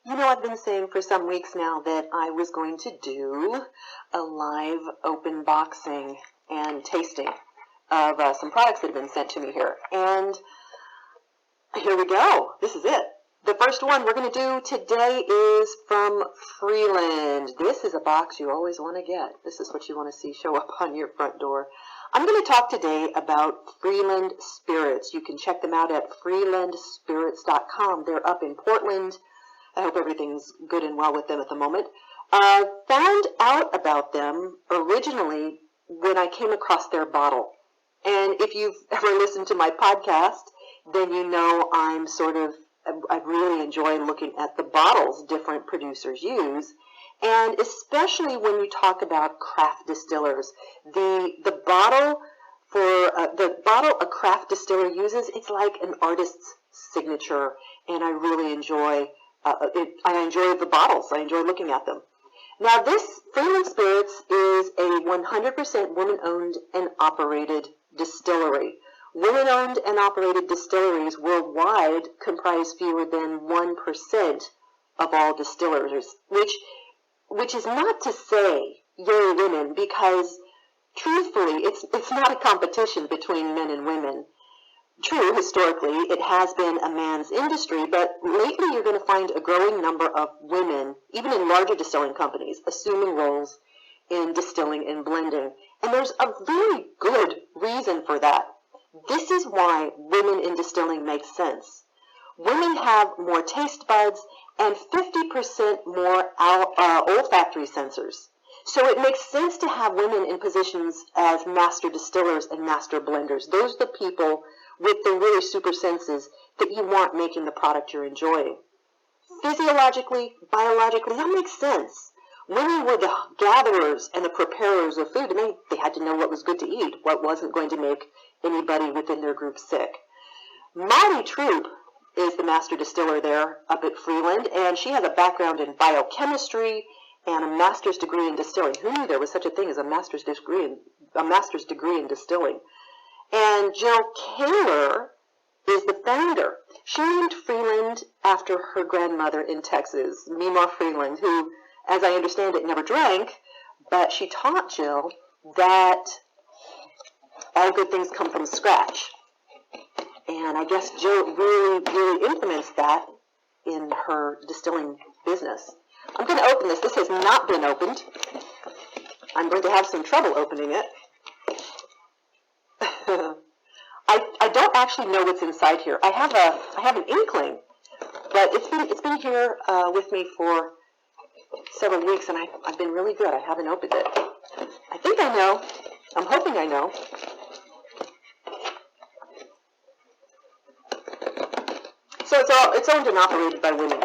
You know, I've been saying for some weeks now that I was going to do a live open boxing and tasting of some products that have been sent to me here. And here we go. This is it. The first one we're going to do today is from Freeland. This is a box you always want to get. This is what you want to see show up on your front door. I'm going to talk today about Freeland Spirits. You can check them out at freelandspirits.com. They're up in Portland. I hope everything's good and well with them at the moment. Found out about them originally when I came across their bottle. And if you've ever listened to my podcast, then you know I really enjoy looking at the bottles different producers use. And especially when you talk about craft distillers, the bottle a craft distiller uses, it's like an artist's signature, and I really enjoy I enjoy the bottles. I enjoy looking at them. Now, this Freeland Spirits is a 100% woman-owned and operated distillery. Women-owned and operated distilleries worldwide comprise fewer than 1% of all distillers, which is not to say yay women, because truthfully, it's not a competition between men and women. True, historically, it has been a man's industry, but lately you're going to find a growing number of women, even in larger distilling companies, assuming roles in distilling and blending. And there's a very good reason for that. This is why women in distilling make sense. Women have more taste buds and 50% more olfactory sensors. So it makes sense to have women in positions as master distillers and master blenders. Those are the people with the really super senses that you want making the product you're enjoying. Physiologically, biologically, that makes sense. Women were the gatherers and the preparers of food, and they had to know what was good to eat, what wasn't going to make anybody within their group sick. Molly Troop is the master distiller there up at Freeland, and she has a background in biochemistry and a master's degree in distilling. Who knew there was such a thing as a master's degree in distilling? And Jill Kaler is the founder. She named Freeland after her grandmother in Texas, Mima Freeland, who, as I understand it, never drank, but she taught Jill that all good things come from scratch. And I guess Jill really implements that in her distilling business. I'm going to open this. This has not been opened. I'm going to have some trouble opening it. I don't actually know what's inside here. I have an inkling, but it's been here with me for several weeks, and I've been really good. I haven't opened it. I think I know. I'm hoping I know. So it's owned and operated by women.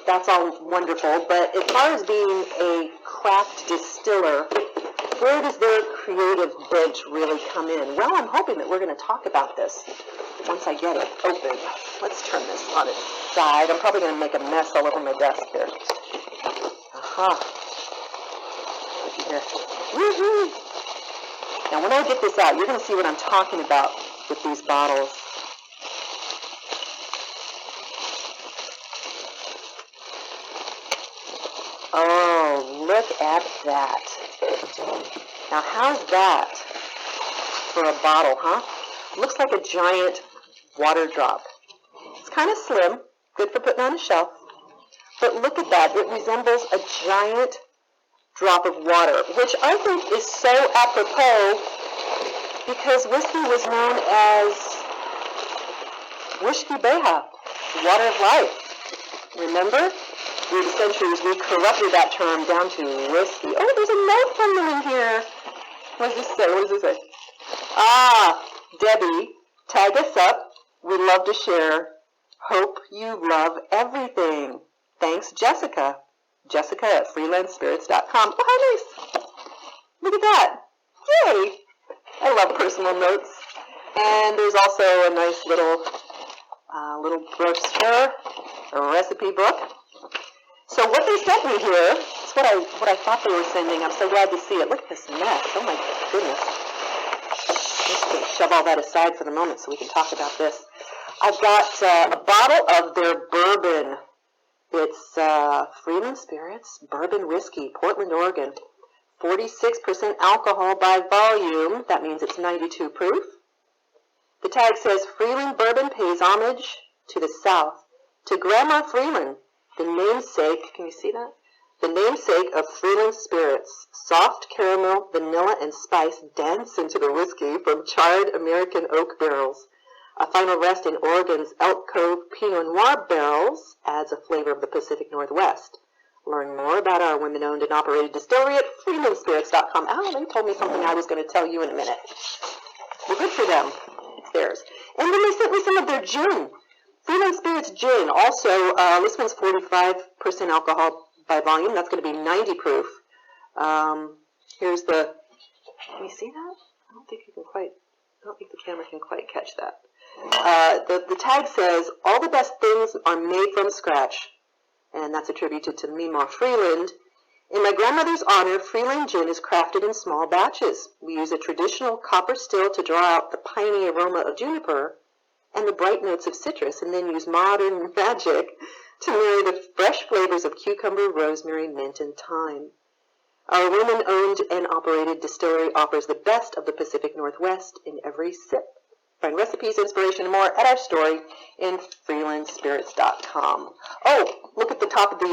That's all wonderful. But as far as being a craft distiller, where does their creative bench really come in? Well, I'm hoping that we're going to talk about this once I get it open. Let's turn this on its side. I'm probably going to make a mess all over my desk here. Looky here. Woohoo! Now, when I get this out, you're going to see what I'm talking about with these bottles. Oh, look at that. Now, how's that for a bottle, huh? Looks like a giant water drop. It's kind of slim, good for putting on a shelf. But look at that. It resembles a giant drop of water, which I think is so apropos because whiskey was known as Whiskey Beha, water of life. Remember? Through the centuries, we corrupted that term down to whiskey. Oh, there's a note from them in here. What does this say? What does it say? Ah, Debbie, tag us up. We love to share. Hope you love everything. Thanks, Jessica. Jessica at freelandspirits.com. Oh, how nice. Look at that. Yay. I love personal notes. And there's also a nice little brochure, a recipe book. So what they sent me here is what I thought they were sending. I'm so glad to see it. Look at this mess. Oh my goodness. I'm just going to shove all that aside for the moment so we can talk about this. I've got a bottle of their bourbon. It's Freeland Spirits, Bourbon Whiskey, Portland, Oregon. 46% alcohol by volume. That means it's 92 proof. The tag says Freeland Bourbon pays homage to the South, to Grandma Freeland, the namesake, can you see that? The namesake of Freeland Spirits. Soft caramel, vanilla, and spice dance into the whiskey from charred American oak barrels. A final rest in Oregon's Elk Cove Pinot Noir barrels adds a flavor of the Pacific Northwest. Learn more about our women-owned and operated distillery at freelandspirits.com. Oh, they told me something I was going to tell you in a minute. Well, good for them. It's theirs. And then they sent me some of their gin. Freeland Spirits gin. Also, this one's 45% alcohol by volume. That's going to be 90 proof. Here's the, can you see that? I don't think the camera can quite catch that. The tag says, all the best things are made from scratch. And that's attributed to Mima Freeland. In my grandmother's honor, Freeland gin is crafted in small batches. We use a traditional copper still to draw out the piney aroma of juniper and the bright notes of citrus, and then use modern magic to marry the fresh flavors of cucumber, rosemary, mint, and thyme. Our woman-owned and operated distillery offers the best of the Pacific Northwest in every sip. Find recipes, inspiration, and more at our story in freelandspirits.com. Oh, look at the top of the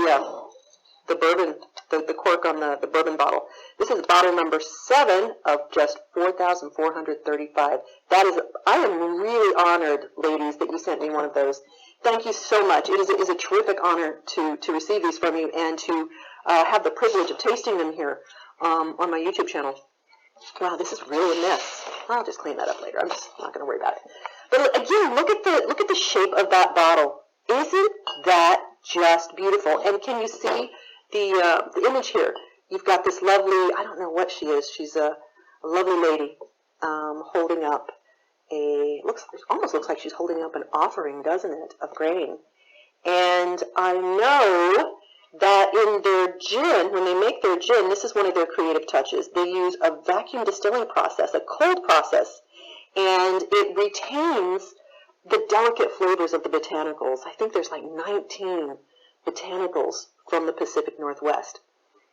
bourbon, the cork on the bourbon bottle. This is bottle number 7 of just 4,435. I am really honored, ladies, that you sent me one of those. Thank you so much. It is a terrific honor to receive these from you and to have the privilege of tasting them here on my YouTube channel. Wow, this is really a mess. I'll just clean that up later. I'm just not going to worry about it. But again, look at the shape of that bottle. Isn't that just beautiful? And can you see the image here? You've got this lovely, I don't know what she is. She's a lovely lady holding up it almost looks like she's holding up an offering, doesn't it, of grain. And I know that in their gin, when they make their gin, this is one of their creative touches. They use a vacuum distilling process, a cold process, and it retains the delicate flavors of the botanicals. I think there's like 19 botanicals from the Pacific Northwest.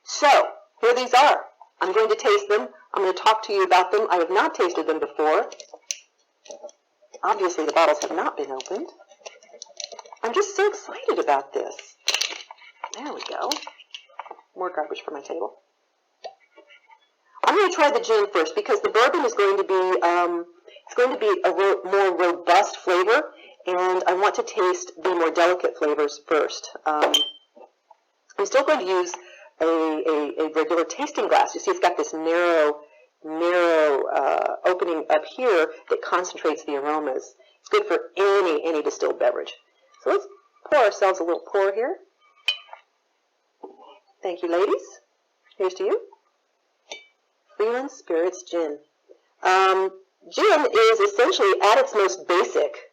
So, here these are. I'm going to taste them. I'm going to talk to you about them. I have not tasted them before. Obviously, the bottles have not been opened. I'm just so excited about this. There we go. More garbage for my table. I'm going to try the gin first because the bourbon is going to be a more robust flavor, and I want to taste the more delicate flavors first. I'm still going to use a regular tasting glass. You see, it's got this narrow opening up here that concentrates the aromas. It's good for any distilled beverage. So let's pour ourselves a little pour here. Thank you, ladies. Here's to you. Freeland Spirits Gin. Gin is essentially at its most basic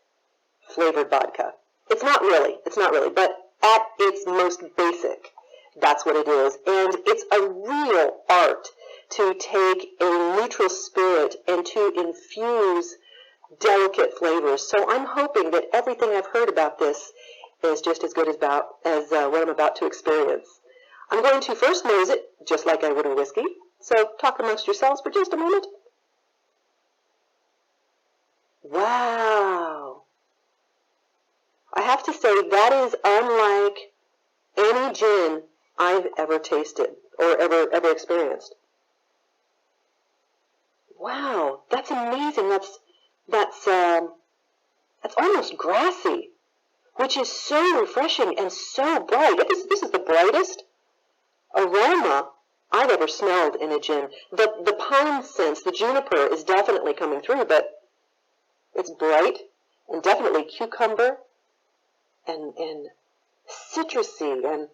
flavored vodka. It's not really, but at its most basic, that's what it is. And it's a real art to take a neutral spirit and to infuse delicate flavors. So I'm hoping that everything I've heard about this is just as good as what I'm about to experience. I'm going to first nose it, just like I would a whiskey. So talk amongst yourselves for just a moment. Wow. I have to say, that is unlike any gin I've ever tasted or ever experienced. Wow, that's amazing. That's almost grassy, which is so refreshing and so bright. This is the brightest aroma I've ever smelled in a gin. The pine scents, the juniper is definitely coming through, but it's bright and definitely cucumber and citrusy, and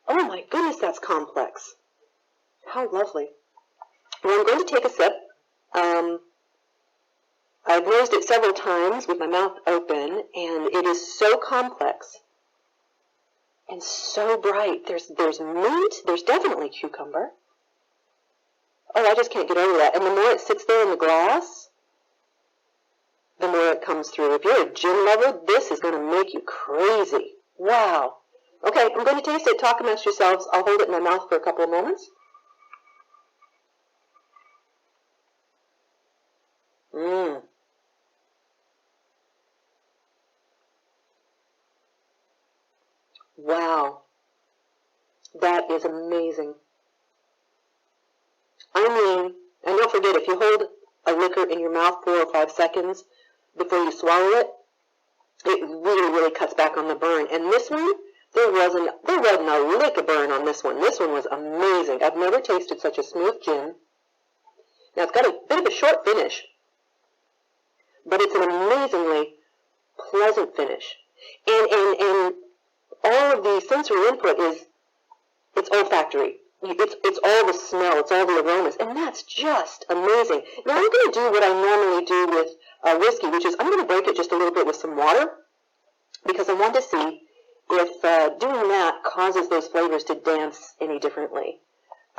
oh my goodness, that's complex. How lovely. Well, I'm going to take a sip. I've nosed it several times with my mouth open, and it is so complex and so bright. There's mint, there's definitely cucumber. Oh, I just can't get over that. And the more it sits there in the glass, the more it comes through. If you're a gin lover, this is going to make you crazy. Wow. Okay, I'm going to taste it. Talk amongst yourselves. I'll hold it in my mouth for a couple of moments. Mmm. Wow. That is amazing. I mean, and don't forget, if you hold a liquor in your mouth 4 or 5 seconds before you swallow it, it really, really cuts back on the burn. And this one, there wasn't a lick of burn on this one. This one was amazing. I've never tasted such a smooth gin. Now, it's got a bit of a short finish, but it's an amazingly pleasant finish. And all of the sensory input it's olfactory. It's all the smell, it's all the aromas, and that's just amazing. Now I'm going to do what I normally do with whiskey, which is I'm going to break it just a little bit with some water, because I want to see if doing that causes those flavors to dance any differently.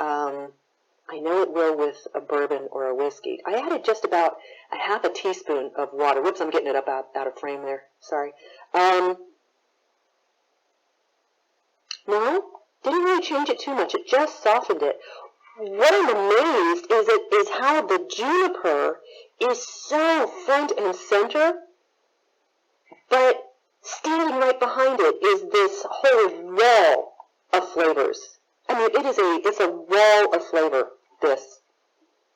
I know it will with a bourbon or a whiskey. I added just about a half a teaspoon of water. Whoops, I'm getting it up out of frame there. Sorry. No, didn't really change it too much. It just softened it. What I'm amazed is how the juniper is so front and center, but standing right behind it is this whole wall of flavors. I mean, it's a wall of flavor, this.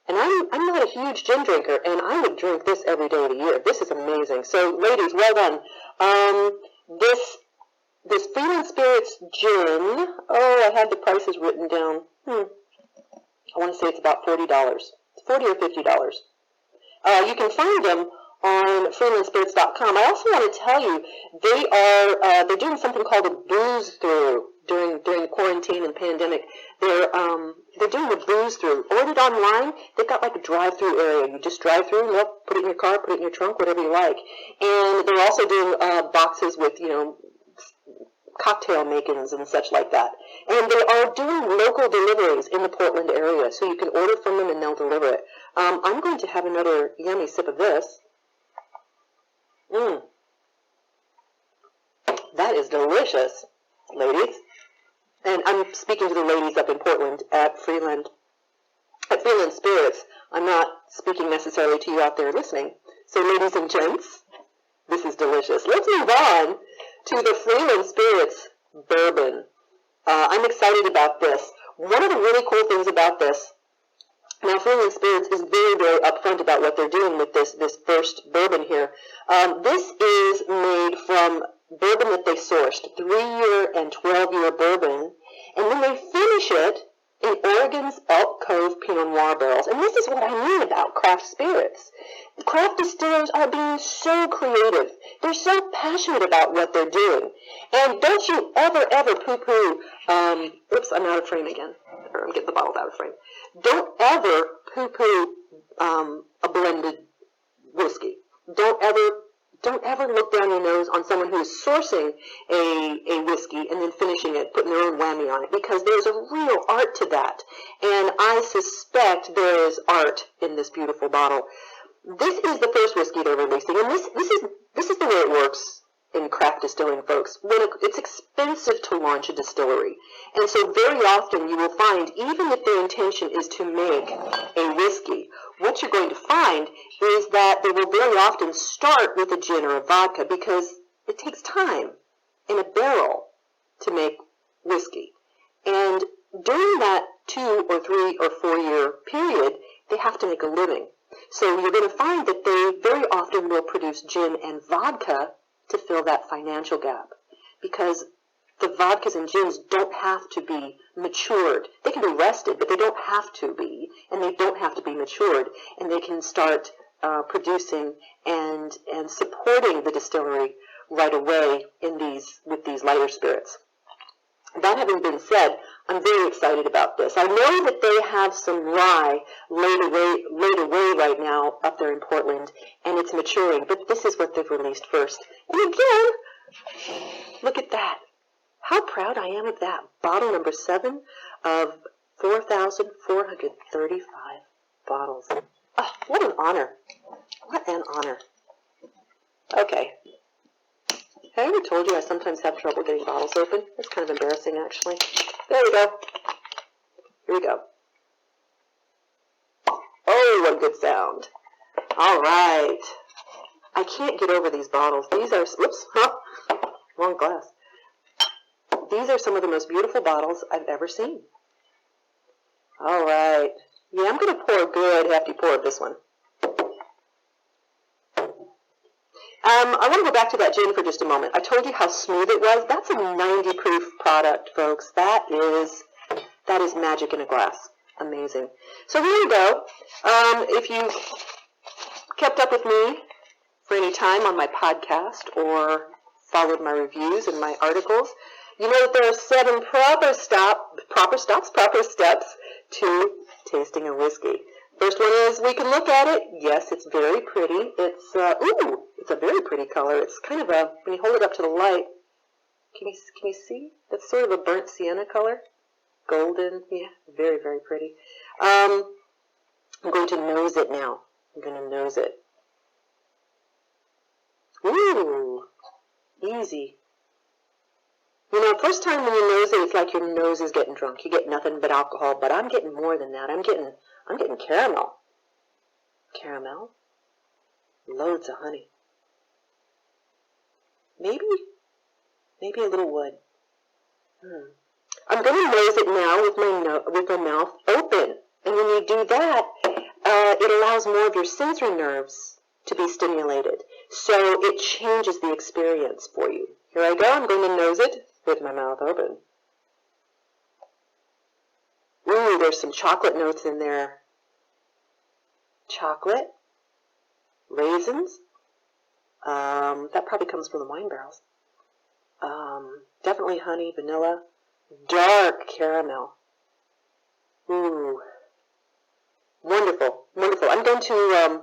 And I'm not a huge gin drinker, and I would drink this every day of the year. This is amazing. So, ladies, well done. This Freeland Spirits gin, oh, I had the prices written down. I want to say it's about $40. It's $40 or $50. You can find them on freelandspirits.com. I also want to tell you, they're doing something called a booze through during quarantine and pandemic. They're doing a booze through. Ordered online, they've got like a drive-through area. You just drive through, look, put it in your car, put it in your trunk, whatever you like. And they're also doing boxes with, cocktail makings and such like that. And they are doing local deliveries in the Portland area, so you can order from them and they'll deliver it. I'm going to have another yummy sip of this. That is delicious, ladies. And I'm speaking to the ladies up in Portland at Freeland Spirits. I'm not speaking necessarily to you out there listening. So ladies and gents, this is delicious. Let's move on to the Freeland Spirits Bourbon. I'm excited about this. One of the really cool things about this, now Freeland Spirits is very, very upfront about what they're doing with this first bourbon here. This is made from bourbon that they sourced, 3-year and 12-year bourbon, and then they finish it in Oregon's Elk Cove Pinot Noir barrels. And this is what I mean about craft spirits. Craft distillers are being so creative. They're so passionate about what they're doing. And don't you ever poo-poo, oops, I'm out of frame again. Or I'm getting the bottle out of frame. Don't ever poo-poo a blended whiskey. Don't ever look down your nose on someone who is sourcing a whiskey and then finishing it, putting their own whammy on it, because there's a real art to that. And I suspect there is art in this beautiful bottle. This is the first whiskey they're releasing, and this is the way it works in craft distilling, folks. It's expensive to launch a distillery, and so very often you will find, even if their intention is to make a whiskey, what you're going to find is that they will very often start with a gin or a vodka, because it takes time in a barrel to make whiskey. And during that 2 or 3 or 4 year period, they have to make a living. So you're going to find that they very often will produce gin and vodka to fill that financial gap, because the vodkas and gins don't have to be matured. They can be rested, but they don't have to be, and they don't have to be matured, and they can start producing and supporting the distillery right away with these lighter spirits. That having been said, I'm very excited about this. I know that they have some rye laid away right now up there in Portland, and it's maturing, but this is what they've released first. And again, look at that. How proud I am of that. Bottle number 7 of 4,435 bottles. Oh, what an honor. What an honor. Okay. I already told you I sometimes have trouble getting bottles open. It's kind of embarrassing, actually. There we go. Here we go. Oh, what a good sound. All right. I can't get over these bottles. These are, whoops, wrong glass. These are some of the most beautiful bottles I've ever seen. All right. Yeah, I'm going to pour a good hefty pour of this one. I want to go back to that gin for just a moment. I told you how smooth it was. That's a 90 proof product, folks. That is magic in a glass. Amazing. So here we go. If you kept up with me for any time on my podcast or followed my reviews and my articles, you know that there are 7 proper steps to tasting a whiskey. First one is we can look at it. Yes, it's very pretty. It's it's a very pretty color. It's kind of a, when you hold it up to the light, can you see? That's sort of a burnt sienna color. Golden, yeah, very, very pretty. I'm going to nose it now. I'm going to nose it. Ooh, easy. You know, first time when you nose it, it's like your nose is getting drunk. You get nothing but alcohol, but I'm getting more than that. I'm getting caramel. Caramel. Loads of honey. Maybe a little wood. I'm going to nose it now with my mouth open. And when you do that, it allows more of your sensory nerves to be stimulated. So it changes the experience for you. Here I go. I'm going to nose it with my mouth open. Ooh, there's some chocolate notes in there. Chocolate. Raisins. That probably comes from the wine barrels. Definitely honey, vanilla. Dark caramel. Ooh. Wonderful, wonderful. I'm going to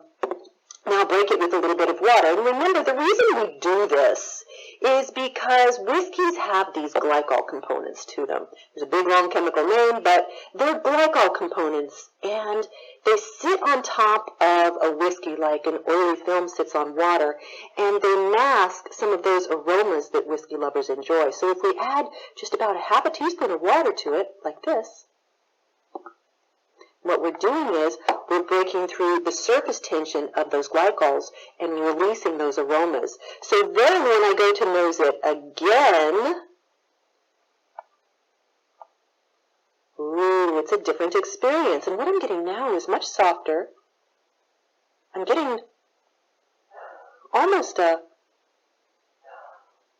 now break it with a little bit of water. And remember, the reason we do this is because whiskeys have these glycol components to them. There's a big, long chemical name, but they're glycol components, and they sit on top of a whiskey like an oily film sits on water, and they mask some of those aromas that whiskey lovers enjoy. So if we add just about a half a teaspoon of water to it, like this, what we're doing is we're breaking through the surface tension of those glycols and releasing those aromas. So then when I go to nose it again, ooh, it's a different experience. And what I'm getting now is much softer. I'm getting almost I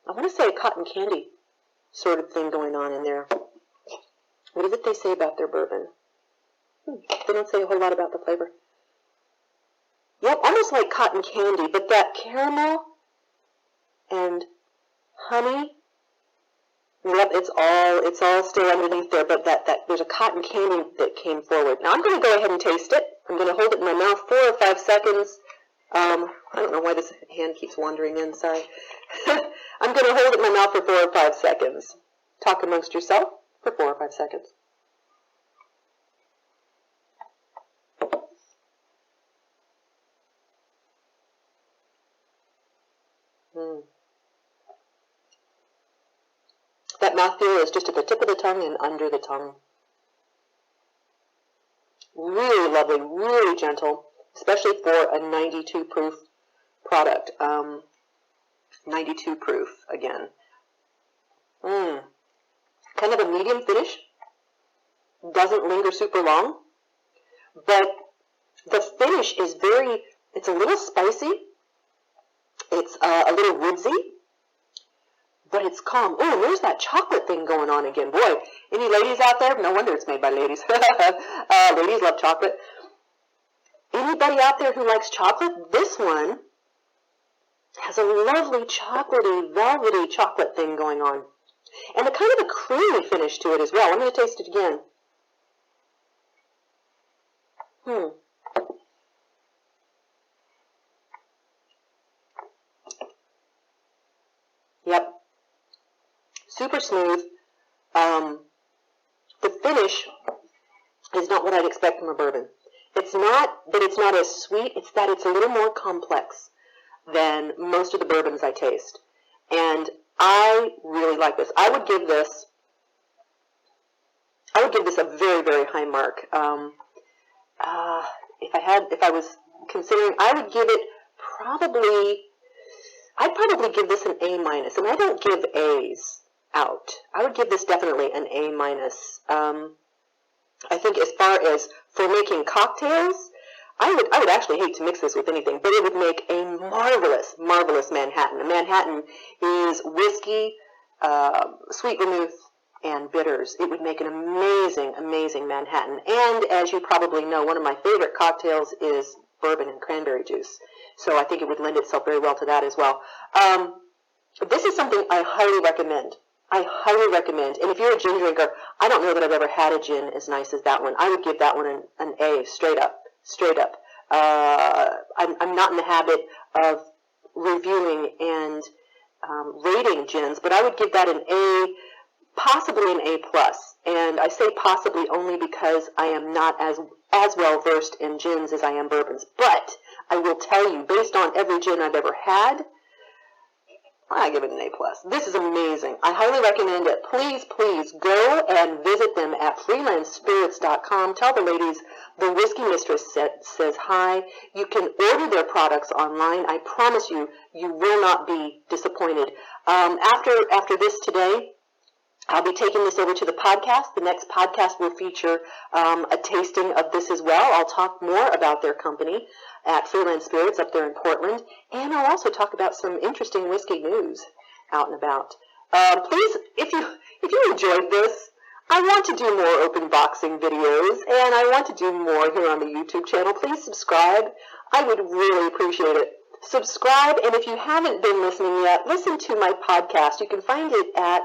want to say a cotton candy sort of thing going on in there. What is it they say about their bourbon? They don't say a whole lot about the flavor. Yep, almost like cotton candy, but that caramel and honey, yep, it's all still underneath there, but that there's a cotton candy that came forward. Now I'm going to go ahead and taste it. I'm going to hold it in my mouth 4 or 5 seconds. I don't know why this hand keeps wandering in, sorry. I'm going to hold it in my mouth for 4 or 5 seconds. Talk amongst yourself for 4 or 5 seconds. That mouthfeel is just at the tip of the tongue and under the tongue. Really lovely, really gentle, especially for a 92 proof product. 92 proof, again. Kind of a medium finish. Doesn't linger super long. But the finish is it's a little spicy. It's a little woodsy. But it's calm. Oh, and there's that chocolate thing going on again. Boy, any ladies out there? No wonder it's made by ladies. Ladies love chocolate. Anybody out there who likes chocolate? This one has a lovely chocolatey, velvety chocolate thing going on. And a kind of a creamy finish to it as well. I'm going to taste it again. Yep. Super smooth. The finish is not what I'd expect from a bourbon. It's not that it's not as sweet, it's that it's a little more complex than most of the bourbons I taste. And I really like this. I would give this a very, very high mark. If I was considering, I would give it I'd probably give this an A minus, and I don't give A's out. I would give this definitely an A minus. I think as far as for making cocktails, I would actually hate to mix this with anything, but it would make a marvelous, marvelous Manhattan. A Manhattan is whiskey, sweet vermouth, and bitters. It would make an amazing, amazing Manhattan. And as you probably know, one of my favorite cocktails is bourbon and cranberry juice. So I think it would lend itself very well to that as well. This is something I highly recommend. I highly recommend. And if you're a gin drinker, I don't know that I've ever had a gin as nice as that one. I would give that one an A, straight up. Straight up. I'm not in the habit of reviewing and rating gins, but I would give that an A, possibly an A plus. And I say possibly only because I am not as well versed in gins as I am bourbons. But I will tell you, based on every gin I've ever had, I give it an A+. This is amazing. I highly recommend it. Please, please go and visit them at freelandspirits.com. Tell the ladies the Whiskey Mistress says hi. You can order their products online. I promise you, you will not be disappointed. After this today, I'll be taking this over to the podcast. The next podcast will feature a tasting of this as well. I'll talk more about their company at Freeland Spirits up there in Portland, and I'll also talk about some interesting whiskey news out and about. Please, if you enjoyed this, I want to do more open boxing videos, and I want to do more here on the YouTube channel. Please subscribe. I would really appreciate it. Subscribe, and if you haven't been listening yet, listen to my podcast. You can find it at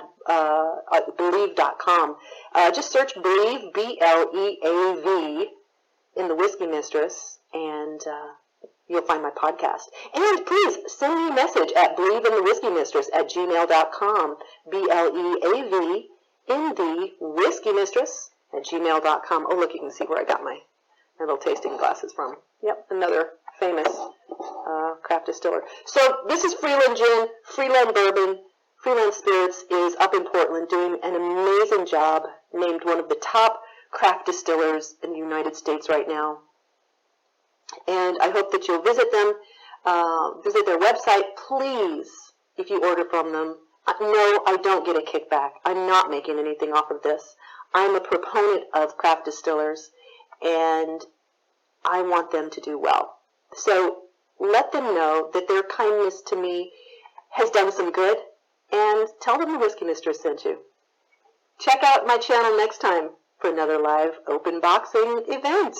Believe.com. Just search Believe, B-L-E-A-V, in the Whiskey Mistress, and you'll find my podcast. And please send me a message at believeinthewhiskeymistress@gmail.com, B-L-E-A-V, in the Whiskey Mistress @gmail.com. Oh, look, you can see where I got my little tasting glasses from. Yep, another famous craft distiller. So this is Freeland Gin, Freeland Bourbon. Freeland Spirits is up in Portland doing an amazing job, named one of the top craft distillers in the United States right now. And I hope that you'll visit them, visit their website. Please, if you order from them, no, I don't get a kickback. I'm not making anything off of this. I'm a proponent of craft distillers, and I want them to do well. So let them know that their kindness to me has done some good, and tell them the Whiskey Mistress sent you. Check out my channel next time for another live open boxing event.